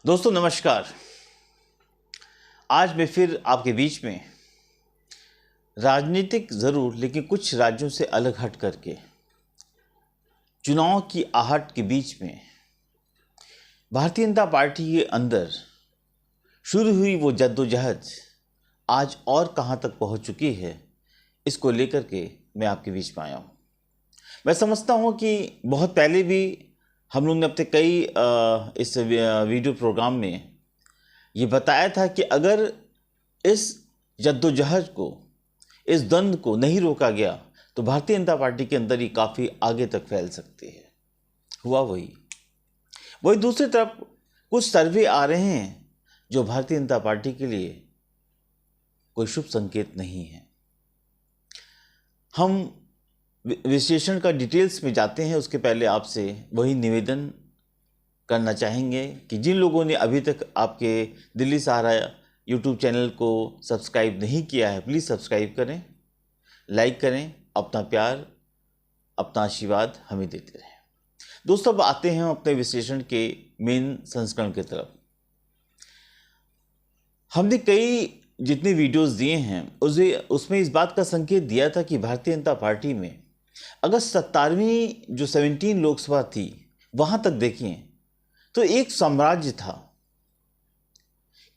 दोस्तों नमस्कार। आज मैं फिर आपके बीच में राजनीतिक ज़रूर लेकिन कुछ राज्यों से अलग हट करके चुनाव की आहट के बीच में भारतीय जनता पार्टी के अंदर शुरू हुई वो जद्दोजहद आज और कहाँ तक पहुँच चुकी है, इसको लेकर के मैं आपके बीच में आया हूँ। मैं समझता हूँ कि बहुत पहले भी हम लोग ने अपने कई इस वीडियो प्रोग्राम में ये बताया था कि अगर इस जद्दोजहद को, इस द्वंद्व को नहीं रोका गया तो भारतीय जनता पार्टी के अंदर ही काफ़ी आगे तक फैल सकती है। हुआ वही दूसरी तरफ कुछ सर्वे आ रहे हैं जो भारतीय जनता पार्टी के लिए कोई शुभ संकेत नहीं है। हम विश्लेषण का डिटेल्स में जाते हैं, उसके पहले आपसे वही निवेदन करना चाहेंगे कि जिन लोगों ने अभी तक आपके दिल्ली सहारा यूट्यूब चैनल को सब्सक्राइब नहीं किया है, प्लीज़ सब्सक्राइब करें, लाइक करें, अपना प्यार, अपना आशीर्वाद हमें देते रहें। दोस्तों अब आते हैं अपने विश्लेषण के मेन संस्करण की तरफ। हमने कई जितने वीडियोस दिए हैं उसमें इस बात का संकेत दिया था कि भारतीय जनता पार्टी में अगर 17वीं जो 17 लोकसभा थी वहां तक देखें तो एक साम्राज्य था।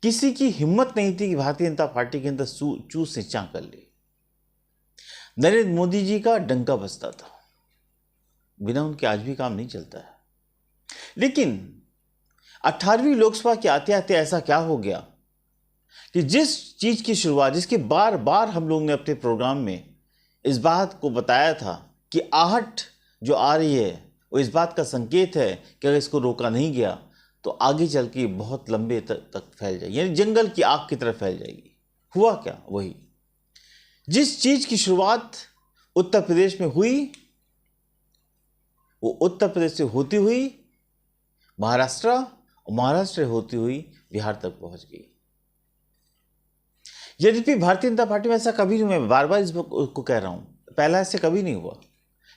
किसी की हिम्मत नहीं थी कि भारतीय जनता पार्टी के अंदर चूस से चां कर ले। नरेंद्र मोदी जी का डंका बजता था, बिना उनके आज भी काम नहीं चलता है। लेकिन 18वीं लोकसभा के आते आते ऐसा क्या हो गया कि जिस चीज की शुरुआत, जिसके बार बार हम लोग ने अपने प्रोग्राम में इस बात को बताया था कि आहट जो आ रही है वो इस बात का संकेत है कि अगर इसको रोका नहीं गया तो आगे चल के बहुत लंबे तक फैल जाएगी, यानी जंगल की आग की तरफ फैल जाएगी। हुआ क्या? वही जिस चीज की शुरुआत उत्तर प्रदेश में हुई वो उत्तर प्रदेश से होती हुई महाराष्ट्र और महाराष्ट्र से होती हुई बिहार तक पहुंच गई। यद्यपि भारतीय जनता पार्टी में ऐसा कभी नहीं, मैं बार बार इसको कह रहा हूं, पहला ऐसे कभी नहीं हुआ।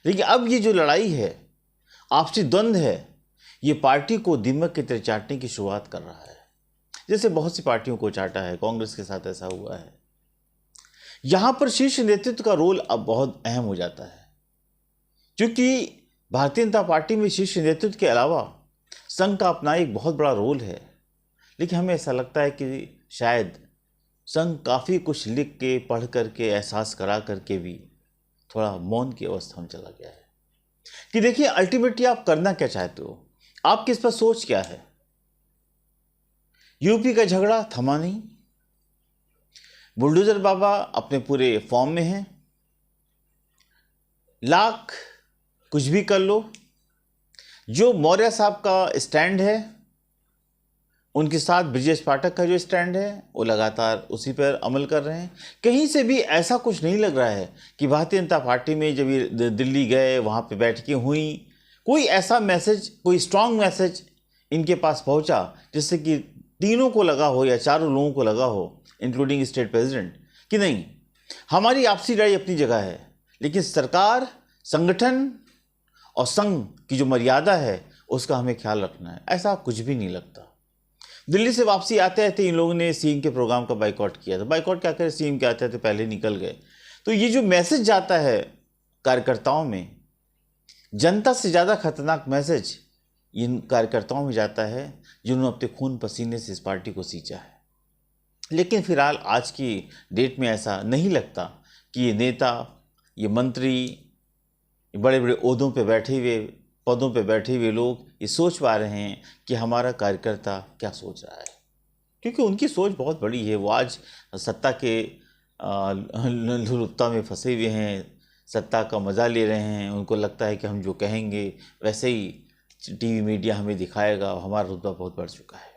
लेकिन अब ये जो लड़ाई है, आपसी द्वंद्व है, ये पार्टी को दीमक की तरह चाटने की शुरुआत कर रहा है। जैसे बहुत सी पार्टियों को चाटा है, कांग्रेस के साथ ऐसा हुआ है। यहां पर शीर्ष नेतृत्व का रोल अब बहुत अहम हो जाता है, क्योंकि भारतीय जनता पार्टी में शीर्ष नेतृत्व के अलावा संघ का अपना एक बहुत बड़ा रोल है। लेकिन हमें ऐसा लगता है कि शायद संघ काफ़ी कुछ लिख के, पढ़ करके, एहसास करा करके भी थोड़ा मौन की अवस्था में चला गया है कि देखिए अल्टीमेटली आप करना क्या चाहते हो, आपकी इस पर सोच क्या है। यूपी का झगड़ा थमा नहीं, बुलडोजर बाबा अपने पूरे फॉर्म में हैं, लाख कुछ भी कर लो। जो मौर्य साहब का स्टैंड है, उनके साथ ब्रजेश पाठक का जो स्टैंड है वो लगातार उसी पर अमल कर रहे हैं। कहीं से भी ऐसा कुछ नहीं लग रहा है कि भारतीय जनता पार्टी में जब ये दिल्ली गए, वहाँ पे बैठकें हुई, कोई ऐसा मैसेज, कोई स्ट्रांग मैसेज इनके पास पहुँचा जिससे कि तीनों को लगा हो या चारों लोगों को लगा हो, इंक्लूडिंग स्टेट प्रेसिडेंट, कि नहीं हमारी आपसी लड़ाई अपनी जगह है, लेकिन सरकार, संगठन और संघ की जो मर्यादा है उसका हमें ख्याल रखना है। ऐसा कुछ भी नहीं लगता। दिल्ली से वापसी आते आते इन लोगों ने सीएम के प्रोग्राम का बाइकआउट किया था। बाइकआउट क्या करें, सीएम के आते आते पहले निकल गए। तो ये जो मैसेज जाता है कार्यकर्ताओं में, जनता से ज़्यादा खतरनाक मैसेज इन कार्यकर्ताओं में जाता है जिन्होंने अपने खून पसीने से इस पार्टी को सींचा है। लेकिन फिलहाल आज की डेट में ऐसा नहीं लगता कि ये नेता, ये मंत्री, बड़े बड़े ओहदों पे बैठे हुए, पदों पे बैठे हुए लोग ये सोच पा रहे हैं कि हमारा कार्यकर्ता क्या सोच रहा है, क्योंकि उनकी सोच बहुत बड़ी है। वो आज सत्ता के लुप्ता में फंसे हुए हैं, सत्ता का मज़ा ले रहे हैं। उनको लगता है कि हम जो कहेंगे वैसे ही टीवी मीडिया हमें दिखाएगा, हमारा रुतबा बहुत बढ़ चुका है।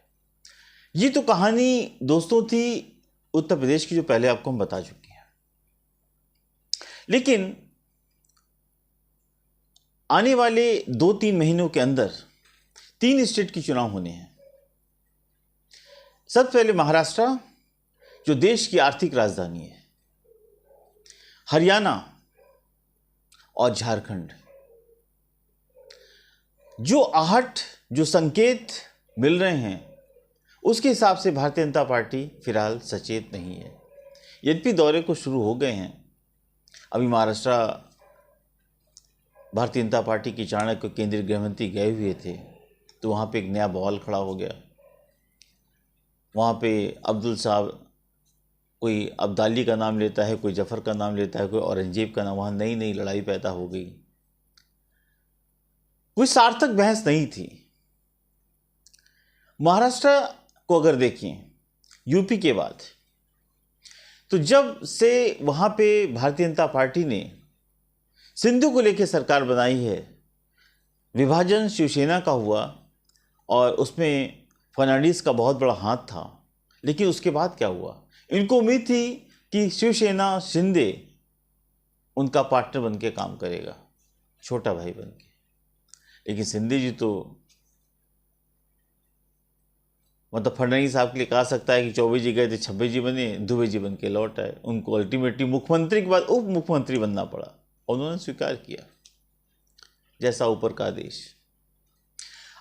ये तो कहानी दोस्तों थी उत्तर प्रदेश की, जो पहले आपको हम बता चुके हैं। लेकिन आने वाले 2-3 महीनों के अंदर 3 स्टेट की चुनाव होने हैं। सबसे पहले महाराष्ट्र, जो देश की आर्थिक राजधानी है, हरियाणा और झारखंड। जो आहट, जो संकेत मिल रहे हैं उसके हिसाब से भारतीय जनता पार्टी फिलहाल सचेत नहीं है। यद्यपि दौरे को शुरू हो गए हैं। अभी महाराष्ट्र भारतीय जनता पार्टी की चाणक्य केंद्रीय गृहमंत्री गए हुए थे, तो वहाँ पे एक नया बवाल खड़ा हो गया। वहाँ पे अब्दुल साहब कोई अब्दाली का नाम लेता है, कोई जफ़र का नाम लेता है, कोई औरंगजेब का नाम, वहाँ नई नई लड़ाई पैदा हो गई। कोई सार्थक बहस नहीं थी। महाराष्ट्र को अगर देखें यूपी के बाद, तो जब से वहाँ पे भारतीय जनता पार्टी ने सिंधु को लेकर सरकार बनाई है, विभाजन शिवसेना का हुआ और उसमें फर्नांडिस का बहुत बड़ा हाथ था। लेकिन उसके बाद क्या हुआ? इनको उम्मीद थी कि शिवसेना शिंदे उनका पार्टनर बन के काम करेगा, छोटा भाई बन के। लेकिन शिंदे जी तो मतलब फडणवीस साहब के लिए कहा सकता है कि 24 जी गए थे 26 जी बने, दुबे जी बन के लौट आए। उनको अल्टीमेटली मुख्यमंत्री के बाद उप मुख्यमंत्री बनना पड़ा और उन्होंने स्वीकार किया, जैसा ऊपर का आदेश।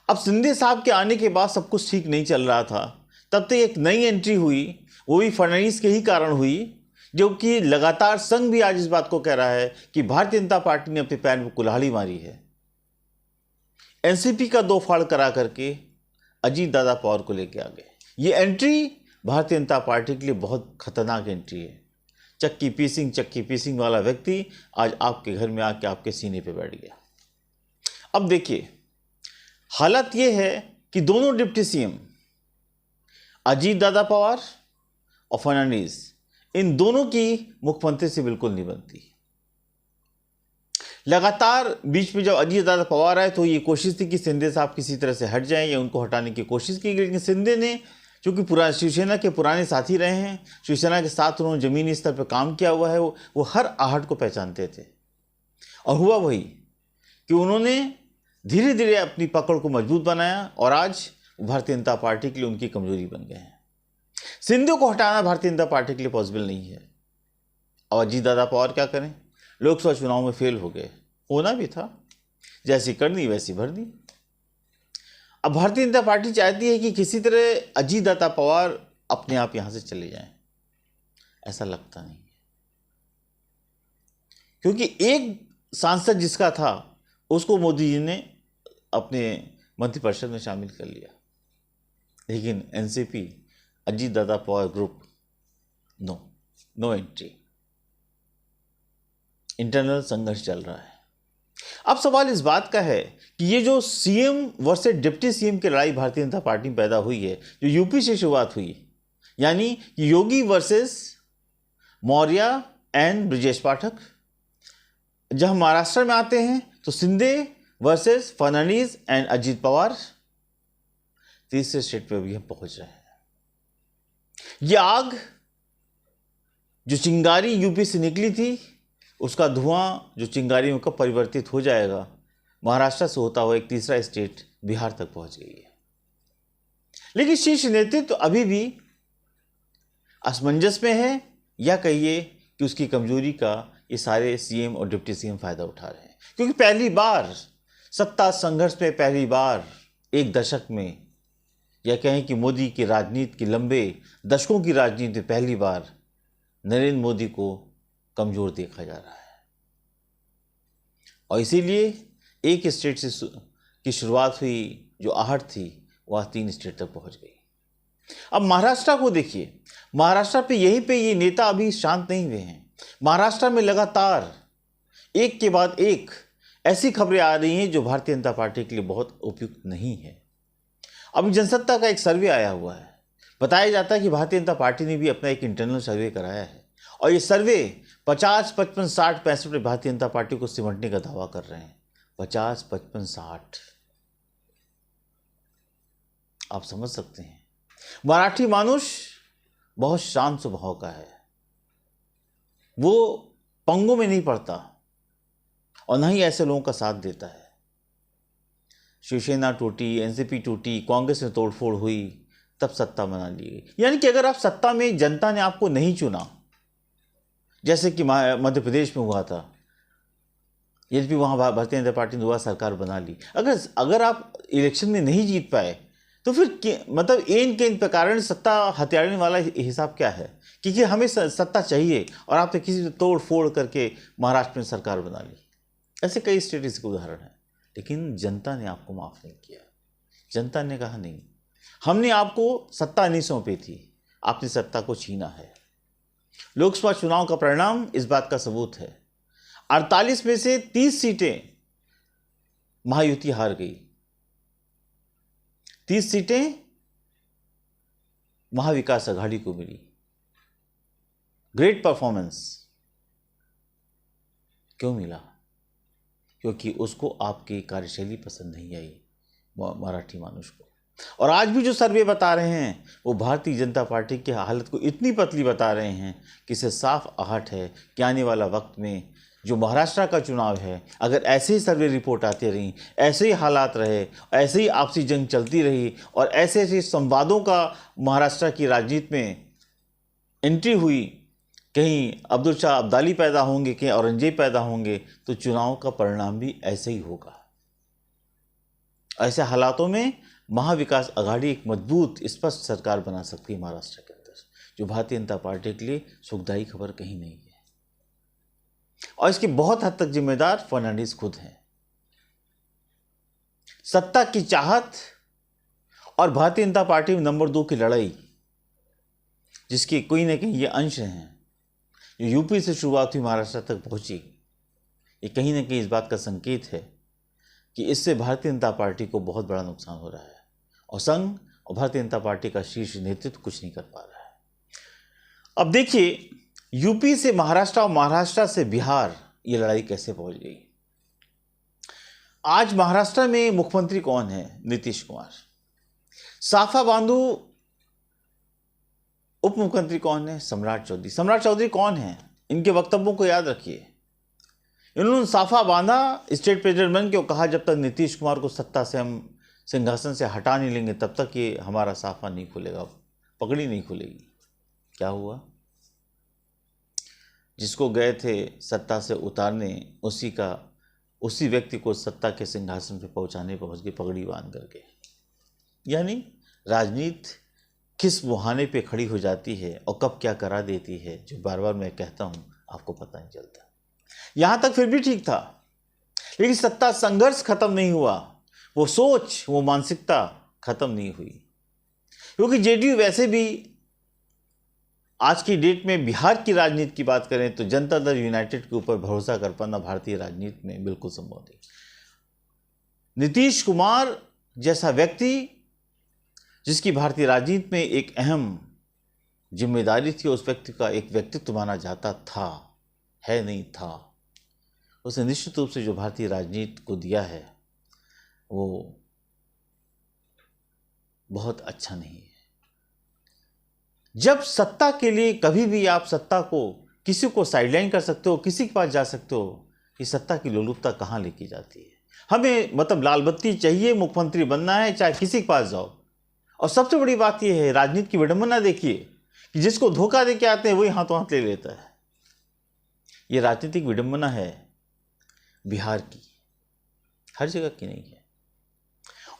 अब शिंदे साहब के आने के बाद सब कुछ ठीक नहीं चल रहा था। तब तक एक नई एंट्री हुई, वो भी फडणवीस के ही कारण हुई, जो कि लगातार संघ भी आज इस बात को कह रहा है कि भारतीय जनता पार्टी ने अपने पैर में कुल्हाड़ी मारी है। एनसीपी का दो फाड़ करा करके अजीत दादा पवार को लेके आ गए। ये एंट्री भारतीय जनता पार्टी के लिए बहुत खतरनाक एंट्री है। चक्की पीसिंग वाला व्यक्ति आज आपके घर में आके आपके सीने पे बैठ गया। अब देखिए, हालत ये है कि दोनों डिप्टी सीएम अजीत दादा पवार और फर्नांडिस, इन दोनों की मुख्यमंत्री से बिल्कुल नहीं बनती। लगातार बीच में जब अजीत दादा पवार आए तो ये कोशिश थी कि शिंदे साहब किसी तरह से हट जाएं या उनको हटाने की कोशिश की गई। लेकिन शिंदे ने, चूंकि शिवसेना के पुराने साथी रहे हैं, शिवसेना के साथ उन्होंने जमीनी स्तर पर काम किया हुआ है, वो हर आहट को पहचानते थे। और हुआ वही कि उन्होंने धीरे धीरे अपनी पकड़ को मजबूत बनाया और आज भारतीय जनता पार्टी के लिए उनकी कमजोरी बन गए हैं। शिंदे को हटाना भारतीय जनता पार्टी के लिए पॉसिबल नहीं है। और अजीत दादा पवार क्या करें? लोकसभा चुनाव में फेल हो गए, होना भी था, जैसी करनी वैसी भरनी। अब भारतीय जनता पार्टी चाहती है कि किसी तरह अजीत दादा पवार अपने आप यहां से चले जाएं। ऐसा लगता नहीं, क्योंकि एक सांसद जिसका था उसको मोदी जी ने अपने मंत्रिपरिषद में शामिल कर लिया। लेकिन NCP, Ajit Dada Pawar group, no entry. Internal संघर्ष चल रहा है। अब सवाल इस बात का है कि ये जो सीएम वर्सेस डिप्टी सीएम की लड़ाई भारतीय जनता पार्टी में पैदा हुई है, जो यूपी से शुरुआत हुई, यानी योगी वर्सेस मौर्य एंड ब्रजेश पाठक। जब हम महाराष्ट्र में आते हैं तो शिंदे वर्सेस फर्नांडिस एंड अजीत पवार। तीसरे स्टेट पे भी हम पहुंच रहे हैं। ये आग जो चिंगारी यूपी से निकली थी, उसका धुआं जो चिंगारी में कब परिवर्तित हो जाएगा, महाराष्ट्र से होता हुआ एक तीसरा स्टेट बिहार तक पहुंच गई है। लेकिन शीर्ष नेतृत्व तो अभी भी असमंजस में है, या कहिए कि उसकी कमजोरी का ये सारे सीएम और डिप्टी सीएम फायदा उठा रहे हैं। क्योंकि पहली बार सत्ता संघर्ष में, पहली बार एक दशक में, या कहें कि मोदी की राजनीति की लंबे दशकों की राजनीति में पहली बार नरेंद्र मोदी को कमजोर देखा जा रहा है। और इसीलिए एक स्टेट से की शुरुआत हुई, जो आहट थी, वह 3 स्टेट तक पहुंच गई। अब महाराष्ट्र को देखिए, महाराष्ट्र पे यहीं पे ये नेता अभी शांत नहीं हुए हैं। महाराष्ट्र में लगातार एक के बाद एक ऐसी खबरें आ रही हैं जो भारतीय जनता पार्टी के लिए बहुत उपयुक्त नहीं है। अभी जनसत्ता का एक सर्वे आया हुआ है। बताया जाता है कि भारतीय जनता पार्टी ने भी अपना एक इंटरनल सर्वे कराया है, और ये सर्वे 50, 55, 60, 65 में भारतीय जनता पार्टी को सिमटने का दावा कर रहे हैं। 50, 55, 60, आप समझ सकते हैं। मराठी मानुष बहुत शांत स्वभाव का है, वो पंगों में नहीं पड़ता और न ही ऐसे लोगों का साथ देता है। शिवसेना टूटी, एनसीपी टूटी, कांग्रेस में तोड़फोड़ हुई, तब सत्ता बना ली गई। यानी कि अगर आप सत्ता में, जनता ने आपको नहीं चुना, जैसे कि मध्य प्रदेश में हुआ था, यद्यपि वहाँ भारतीय जनता पार्टी ने दोबारा सरकार बना ली। अगर आप इलेक्शन में नहीं जीत पाए तो फिर मतलब इन के इन प्रकार सत्ता हथियाने वाला हिसाब क्या है? क्योंकि हमें सत्ता चाहिए और आपने किसी तोड़ फोड़ करके महाराष्ट्र में सरकार बना ली। ऐसे कई स्टेट्स के उदाहरण हैं, लेकिन जनता ने आपको माफ नहीं किया। जनता ने कहा नहीं, हमने आपको सत्ता नहीं सौंपी थी, आपने सत्ता को छीना है। लोकसभा चुनाव का परिणाम इस बात का सबूत है। 48 में से 30 सीटें महायुति हार गई, 30 सीटें महाविकास आघाड़ी को मिली। Great performance. क्यों मिला? क्योंकि उसको आपकी कार्यशैली पसंद नहीं आई मराठी मानुष को। और आज भी जो सर्वे बता रहे हैं वो भारतीय जनता पार्टी की हालत को इतनी पतली बता रहे हैं कि इसे साफ आहट है कि आने वाला वक्त में जो महाराष्ट्र का चुनाव है, अगर ऐसे ही सर्वे रिपोर्ट आती रही, ऐसे ही हालात रहे, ऐसे ही आपसी जंग चलती रही और ऐसे ऐसे संवादों का महाराष्ट्र की राजनीति में एंट्री हुई, कहीं अब्दुल शाह अब्दाली पैदा होंगे, कहीं औरंगजेब पैदा होंगे, तो चुनाव का परिणाम भी ऐसे ही होगा। ऐसे हालातों में महाविकास आघाड़ी एक मजबूत स्पष्ट सरकार बना सकती है महाराष्ट्र के अंदर, जो भारतीय जनता पार्टी के लिए सुखदायी खबर कहीं नहीं है। और इसके बहुत हद तक जिम्मेदार फर्नांडिस खुद हैं। सत्ता की चाहत और भारतीय जनता पार्टी में नंबर 2 की लड़ाई, जिसके कोई ना कहीं ये अंश हैं, जो यूपी से शुरुआत हुई महाराष्ट्र तक पहुंची, ये कहीं ना कहीं इस बात का संकेत है कि इससे भारतीय जनता पार्टी को बहुत बड़ा नुकसान हो रहा है और संघ और भारतीय जनता पार्टी का शीर्ष नेतृत्व कुछ नहीं कर पा रहा है। अब देखिए, यूपी से महाराष्ट्र और महाराष्ट्र से बिहार ये लड़ाई कैसे पहुंच गई। आज महाराष्ट्र में मुख्यमंत्री कौन है? नीतीश कुमार। साफा बांधू उप मुख्यमंत्री कौन है? सम्राट चौधरी। सम्राट चौधरी कौन है? इनके वक्तव्यों को याद रखिए। इन्होंने साफा बांधा स्टेट प्रेसिडेंट बन के और कहा जब तक नीतीश कुमार को सत्ता से हम सिंहासन से हटा नहीं लेंगे तब तक ये हमारा साफा नहीं खुलेगा, पगड़ी नहीं खुलेगी। क्या हुआ? जिसको गए थे सत्ता से उतारने, उसी व्यक्ति को सत्ता के सिंहासन पे पहुंचाने पहुंच गए पगड़ी बांध करके। यानी राजनीति किस मुहाने पे खड़ी हो जाती है और कब क्या करा देती है, जो बार बार मैं कहता हूं, आपको पता नहीं चलता। यहां तक फिर भी ठीक था, लेकिन सत्ता संघर्ष खत्म नहीं हुआ, वो सोच, वो मानसिकता खत्म नहीं हुई। क्योंकि जेडीयू वैसे भी आज की डेट में बिहार की राजनीति की बात करें तो जनता दल यूनाइटेड के ऊपर भरोसा कर पाना भारतीय राजनीति में बिल्कुल संभव नहीं। नीतीश कुमार जैसा व्यक्ति, जिसकी भारतीय राजनीति में एक अहम जिम्मेदारी थी, उस व्यक्ति का एक व्यक्तित्व माना जाता था, है नहीं था, उसने निश्चित रूप से जो भारतीय राजनीति को दिया है वो बहुत अच्छा नहीं है। जब सत्ता के लिए कभी भी आप सत्ता को किसी को साइडलाइन कर सकते हो, किसी के पास जा सकते हो, ये सत्ता की लोलुपता कहाँ लेके जाती है। हमें मतलब लाल बत्ती चाहिए, मुख्यमंत्री बनना है, चाहे किसी के पास जाओ। और सबसे बड़ी बात यह है, राजनीति की विडंबना देखिए कि जिसको धोखा दे के आते हैं वही हाथों हाथ ले लेता है। ये राजनीतिक विडंबना है बिहार की, हर जगह की नहीं है।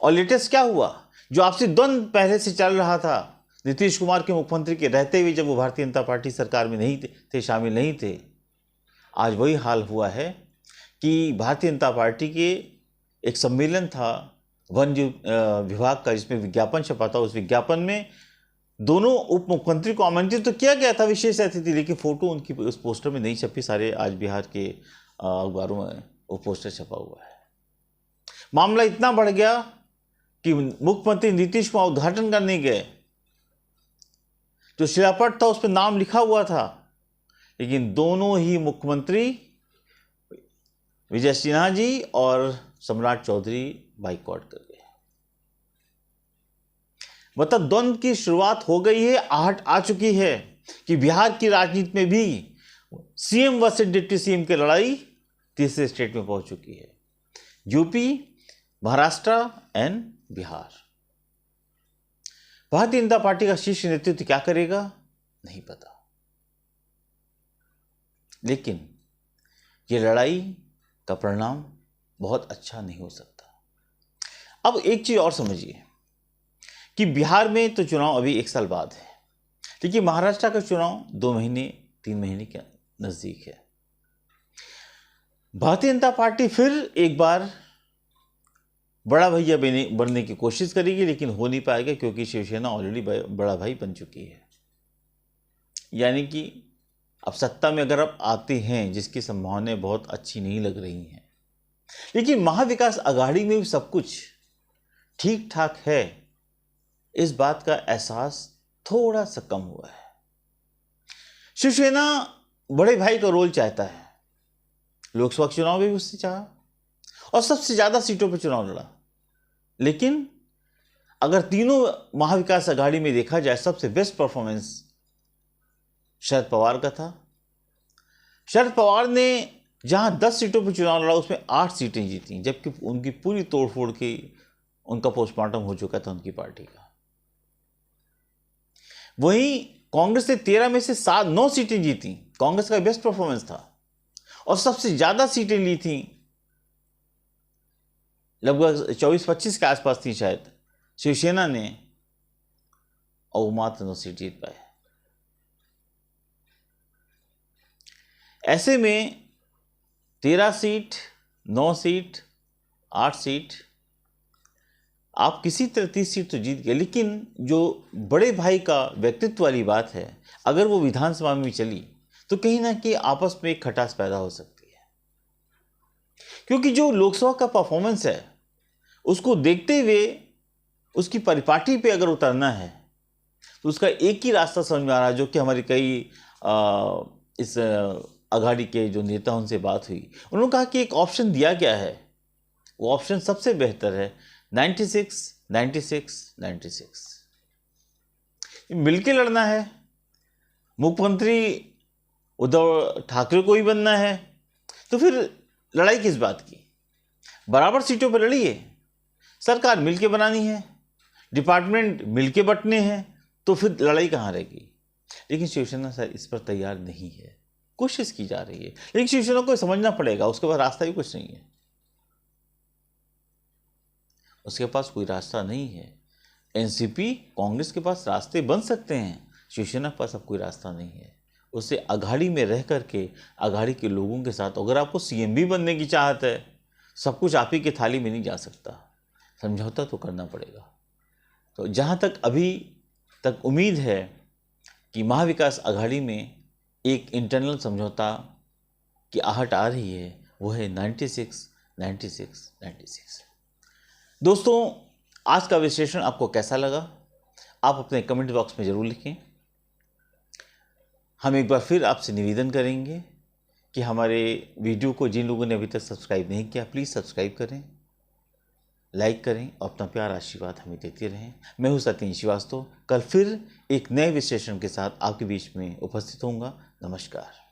और लेटेस्ट क्या हुआ, जो आपसी द्वंद्व पहले से चल रहा था नीतीश कुमार के मुख्यमंत्री के रहते हुए, जब वो भारतीय जनता पार्टी सरकार में नहीं थे, शामिल नहीं थे, आज वही हाल हुआ है कि भारतीय जनता पार्टी के एक सम्मेलन था वन विभाग का, जिसमें विज्ञापन छपा था। उस विज्ञापन में दोनों उप मुख्यमंत्री को आमंत्रित तो किया गया था विशेष अतिथि, लेकिन फोटो उनकी उस पोस्टर में नहीं छपी। सारे आज बिहार के अखबारों में वो पोस्टर छपा हुआ है। मामला इतना बढ़ गया कि मुख्यमंत्री नीतीश कुमार उद्घाटन करने गए, जो शिलापट था उस पर नाम लिखा हुआ था, लेकिन दोनों ही मुख्यमंत्री विजय सिन्हा जी और सम्राट चौधरी बाइकआउट कर गए। मतलब द्वंद्व की शुरुआत हो गई है, आहट आ चुकी है कि बिहार की राजनीति में भी सीएम वर्सेस डिप्टी सीएम की लड़ाई तीसरे स्टेट में पहुंच चुकी है। UP, Maharashtra and Bihar. Bharatiya Janata party का शीर्ष नेतृत्व क्या करेगा नहीं पता, लेकिन यह लड़ाई का परिणाम बहुत अच्छा नहीं हो सकता। अब एक चीज और समझिए, कि बिहार में तो चुनाव अभी 1 साल बाद है, लेकिन महाराष्ट्र का चुनाव 2 महीने 3 महीने के नज़दीक है। भारतीय जनता पार्टी फिर एक बार बड़ा भैया बनने की कोशिश करेगी, लेकिन हो नहीं पाएगा क्योंकि शिवसेना ऑलरेडी बड़ा भाई बन चुकी है। यानी कि अब सत्ता में अगर आप आते हैं, जिसकी संभावनाएं बहुत अच्छी नहीं लग रही हैं, लेकिन महाविकास आघाड़ी में भी सब कुछ ठीक ठाक है, इस बात का एहसास थोड़ा सा कम हुआ है। शिवसेना बड़े भाई का रोल चाहता है, लोकसभा चुनाव में भी उसने चाहा और सबसे ज्यादा सीटों पर चुनाव लड़ा। लेकिन अगर तीनों महाविकास आघाड़ी में देखा जाए, सबसे बेस्ट परफॉर्मेंस शरद पवार का था। शरद पवार ने जहां 10 सीटों पर चुनाव लड़ा, उसमें 8 सीटें जीती, जबकि उनकी पूरी तोड़फोड़ की उनका पोस्टमार्टम हो चुका था उनकी पार्टी का। वहीं कांग्रेस ने 13 में से 9 सीटें जीती, कांग्रेस का बेस्ट परफॉर्मेंस था, और सबसे ज्यादा सीटें ली थी, लगभग 24-25 के आसपास थी शायद, शिवसेना ने, और वो मात्र 9 सीट जीत पाए। ऐसे में 13 सीट, 9 सीट, 8 सीट, आप किसी तरह 30 सीट तो जीत गए। लेकिन जो बड़े भाई का व्यक्तित्व वाली बात है, अगर वो विधानसभा में चली तो कहीं ना कहीं आपस में एक खटास पैदा हो सकती है, क्योंकि जो लोकसभा का परफॉर्मेंस है उसको देखते हुए उसकी परिपाटी पे अगर उतरना है तो उसका एक ही रास्ता समझ में आ रहा है, जो कि हमारी कई इस आघाड़ी के जो नेता उनसे बात हुई, उन्होंने कहा कि एक ऑप्शन दिया गया है, वो ऑप्शन सबसे बेहतर है 96, 96, 96। मिलके लड़ना है, मुख्यमंत्री उद्धव ठाकरे को ही बनना है, तो फिर लड़ाई किस बात की? बराबर सीटों पर लड़िए, सरकार मिलके बनानी है, डिपार्टमेंट मिलके बंटने हैं, तो फिर लड़ाई कहाँ रहेगी? लेकिन शिवसेना सर इस पर तैयार नहीं है। कोशिश की जा रही है, लेकिन शिवसेना को समझना पड़ेगा उसके पास रास्ता ही कुछ नहीं है, उसके पास कोई रास्ता नहीं है। एनसीपी कांग्रेस के पास रास्ते बन सकते हैं, शिवसेना के पास अब कोई रास्ता नहीं है। उसे आघाड़ी में रह करके आघाड़ी के लोगों के साथ, अगर आपको सीएम भी बनने की चाहत है, सब कुछ आप ही की थाली में नहीं जा सकता, समझौता तो करना पड़ेगा। तो जहाँ तक अभी तक उम्मीद है कि महाविकास आघाड़ी में एक इंटरनल समझौता की आहट आ रही है, वो है 96, 96, 96। दोस्तों, आज का विश्लेषण आपको कैसा लगा? आप अपने कमेंट बॉक्स में ज़रूर लिखें। हम एक बार फिर आपसे निवेदन करेंगे कि हमारे वीडियो को जिन लोगों ने अभी तक सब्सक्राइब नहीं किया, प्लीज़ सब्सक्राइब करें, लाइक करें और अपना प्यार आशीर्वाद हमें देते रहें। मैं हूं सतीश श्रीवास्तव, कल फिर एक नए विश्लेषण के साथ आपके बीच में उपस्थित होऊंगा। नमस्कार।